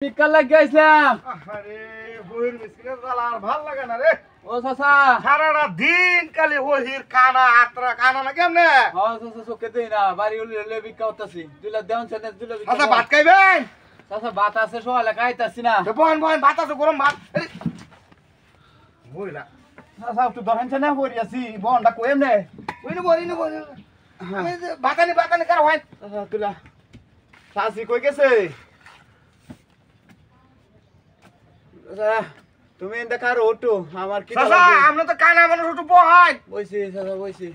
বিকাল লাগে আইছিলাম। আরে বইর মিসকিনের জ্বালা আর ভাল লাগে না রে। ও চাচা সারাটা দিন কালি ওহির কানা আত্রা কানা না কেমনে? ও চাচা চোখে দেই না বাড়ি হলে ভিক্ষা করতেছি দুলা দেন সেনে দুলা আচ্ছা ভাত খাইবেন? চাচা ভাত আছে সকালে খাইতাছি না। বহেন বহেন ভাত আছে গরম ভাত। বইলা চাচা একটু ধরেন সেনে পড়ি আছি বনটা কই এমনে বইনে বইনে বইনে বাতানি বাতানি কার হয়? চাচা তুলা সাসি কই গেছে? চাচা তুমি এন্ড কারো ওটো আমার কি চাচা আমরা তো কানা মানুষ একটু বহাই। বইছি চাচা বইছি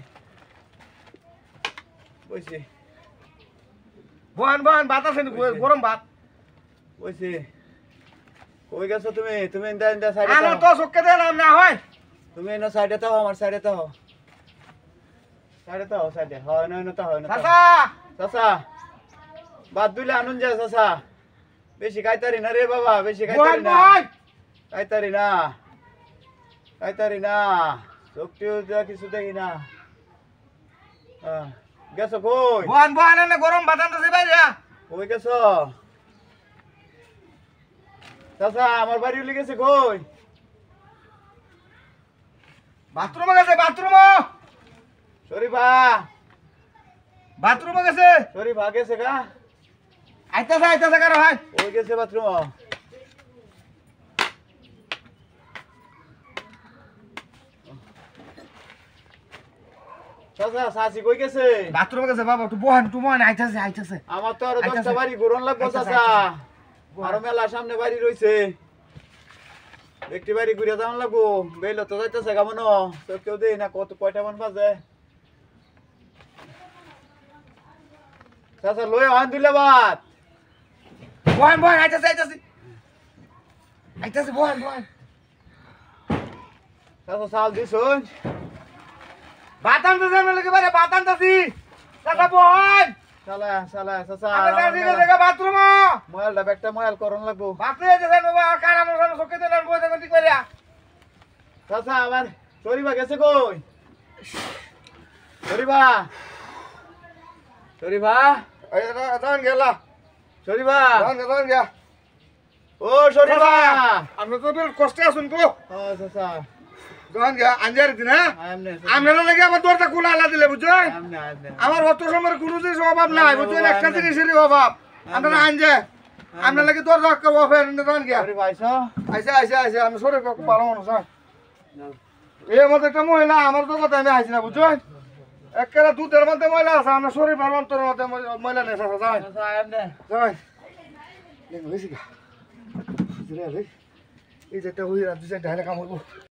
বইছি বহেন বহেন ভাত আছে গরম ভাত। বইছি কই গেছো তুমি তুমি এন্ড এন্ড সাইডে আনো তো চোখে দেন না হয়। তুমি এনো সাইডে তো আমার সাইডে তো সাইডে তো সাইডে হয় না তো হয় না চাচা চাচা বাদ দুইলে আনুন যা চাচা বেশি খাইতারি না রে বাবা বেশি বহেন খাইতারি না বহেন খাইতারি না খাইতারি না শক্তিও যা কিছু দেখি না গেছো কই বহেন বহেন এনে গরম ভাত আনতেছি বাইরে। কই গেছো চাচা আমার বাড়ি উলি গেছে কই বাথরুমে গেছে বাথরুম শরীফা বাথরুমে গেছে। শরীফা গেছে গা আইতাছে কারো হয়। ওই গেছে বাথরুম চাচা সাসি কই গেছে বাথরুমে গেছে বাবা একটু বহেন আইতাছে। আমার তো আরো আইতাছে। 10টা বাড়ি ঘুরন লাগবো আইতাছে, চাচা আইতাছে। আরো মেলা সামনে বাড়ি রইছে একটি বাড়ি ঘুরে যাওয়ান লাগবো বেল তো যাইতেছে কেমন তো কেউ দেই না কত কয়টা মান বাজে চাচা লই আন দিলে বাত বহেন আইতাছে বহেন চাচা চাল দিছুন ভাত আনতেছে আমি লাগে বারে ভাত আনতেছি। চাচা বহেন চালা চালা চাচা আমি চাচি গেছে বাথরুম মোবাইলটা ব্যাগটা মোবাইল করন লাগবো বাথরুমে গেছে বাবা কানা মানুষ চোখে দিলেন বইতে গতি করিয়া। চাচা আমার শরীফা গেছে কই শরীফা শরীফা এই দান গেলা শরীফা দান গিয়া ও শরীফা আমরা তো বেশ কষ্টে আছেন গো। ও চাচা দান গিয়া আঞ্জার দিন হ্যাঁ আমনে আপনারা লাগে আমার দরজা খোলা আলা দিলে বুঝছেন। আমনে আমনে আমার অত সময়ের কোনো জিনিস অভাব নাই বুঝছেন একটা জিনিসের অভাব আপনারা আনজে আপনার লাগে দরজা ওপেন দান গিয়া শরীফা আইছো আইসে আমি সরে ভালো মানুষ হ্যাঁ এই মধ্যে একটা মহিলা আমার তো কথা আমি আইছি না বুঝছেন একেবারে দুধের মধ্যে মহিলা আছে আমরা শরীর ভালো অন্তরের মধ্যে মহিলা নেই যায় চাচা আমনে যায় হয়েছি এই যে একটা হয়ে রাত দুই চারটা কাম হইব।